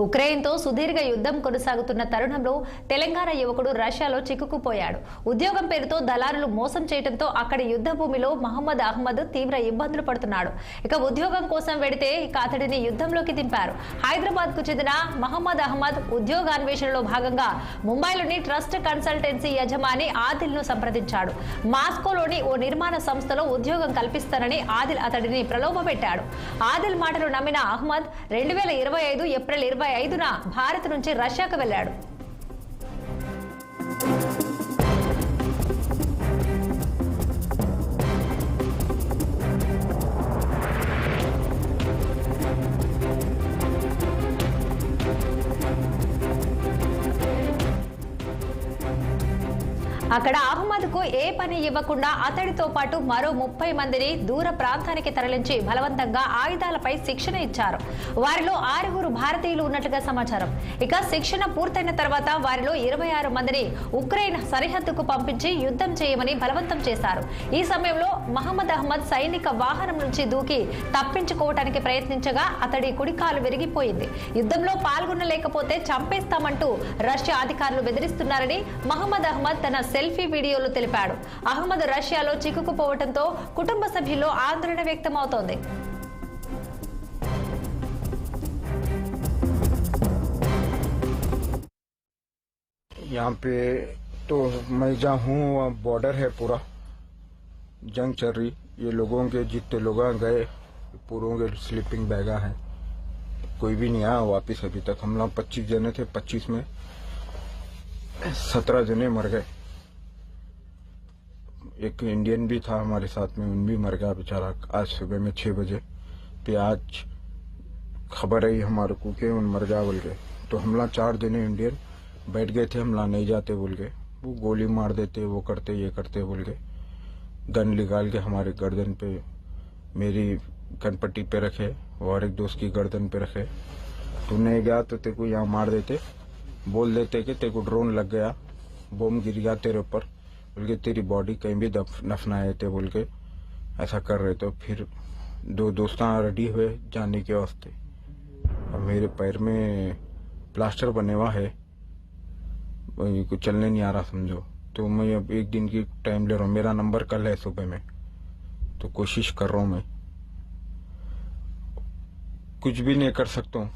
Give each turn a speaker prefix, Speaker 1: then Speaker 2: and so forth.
Speaker 1: ఉక్రెయిన్తో సుదీర్ఘ యుద్ధం కొనసాగుతున్న తరుణంలో తెలంగాణ యువకుడు రష్యాలో చిక్కుకుపోయాడు. ఉద్యోగం పేరుతో దళారులు మోసం చేయడంతో అక్కడి యుద్ధ భూమిలో మహమ్మద్ అహ్మద్ తీవ్ర ఇబ్బందులు పడుతున్నాడు. ఇక ఉద్యోగం కోసం వెడితే అతడిని యుద్ధంలోకి దింపారు. హైదరాబాద్ కు చెందిన మహమ్మద్ అహ్మద్ ఉద్యోగాన్వేషణలో భాగంగా ముంబైలోని ట్రస్ట్ కన్సల్టెన్సీ యజమాని ఆదిల్ ను సంప్రదించాడు. మాస్కోలోని ఓ నిర్మాణ సంస్థలో ఉద్యోగం కల్పిస్తానని ఆదిల్ అతడిని ప్రలోభపెట్టాడు. ఆదిల్ మాటలు నమ్మిన అహ్మద్ 2025 ఏప్రిల్ 25న భారత్ నుంచి రష్యాకు వెళ్లాడు. అక్కడ అహ్మద్ కు ఏ పని ఇవ్వకుండా అతడితో పాటు మరో 30 మందిని దూర ప్రాంతానికి తరలించి బలవంతంగా ఆయుధాలపై శిక్షణ ఇచ్చారు. వారిలో 6 భారతీయులు ఉన్నట్లుగా సమాచారం. ఇక శిక్షణ పూర్తయిన తర్వాత వారిలో 26 మందిని ఉక్రెయిన్ సరిహద్దుకు పంపించి యుద్ధం చేయమని బలవంతం చేశారు. ఈ సమయంలో మహమ్మద్ అహ్మద్ సైనిక వాహనం నుంచి దూకి తప్పించుకోవడానికి ప్రయత్నించగా అతడి కుడికాలు విరిగిపోయింది. యుద్ధంలో పాల్గొనలేకపోతే చంపేస్తామంటూ రష్యా అధికారులు బెదిరిస్తున్నారని మహమ్మద్ అహ్మద్ తన సెల్ఫీ వీడియోలో తెలిపాడు. అహ్మద్ రష్యాలో చిక్కుకుపోవడంతో కుటుంబ సభ్యుల్లో ఆందోళన వ్యక్తమవుతోంది.
Speaker 2: यहाँ पे तो मैं जहाँ हूँ बॉर्डर है, पूरा जंग चल रही। ये लोगों के जितने लोग गए पूरों के स्लीपिंग बैगा हैं, कोई भी नहीं आया वापिस अभी तक। हम लोग 25 जने थे, 25 में 17 जने मर गए। एक इंडियन भी था हमारे साथ में, उन भी मर गया बेचारा आज सुबह में 6 बजे पे। आज खबर आई हमारे को कि उन मर गया बोल के। तो हम लोग 4 जने इंडियन बैठ गए थे, हम लोग नहीं जाते बोल के। वो गोली मार देते, वो करते ये करते बोल के। गन निकाल के हमारे गर्दन पे, मेरी कनपट्टी पे रखे और एक दोस्त की गर्दन पे रखे। तू नहीं गया तो तेरे को यहाँ मार देते, बोल देते कि तेरे को ड्रोन लग गया, बम गिर गया तेरे ऊपर बोल के, तेरी बॉडी कहीं भी दफनाए थे बोल के ऐसा कर रहे। तो फिर 2 दोस्त रेडी हुए जाने के वास्ते। और मेरे पैर में प्लास्टर बने हुआ है, कुछ चलने नहीं आ रहा समझो। तो मैं अब 1 दिन की टाइम ले रहा हूँ। मेरा नंबर कल है सुबह में, तो कोशिश कर रहा हूँ मैं, कुछ भी नहीं कर सकता हूँ।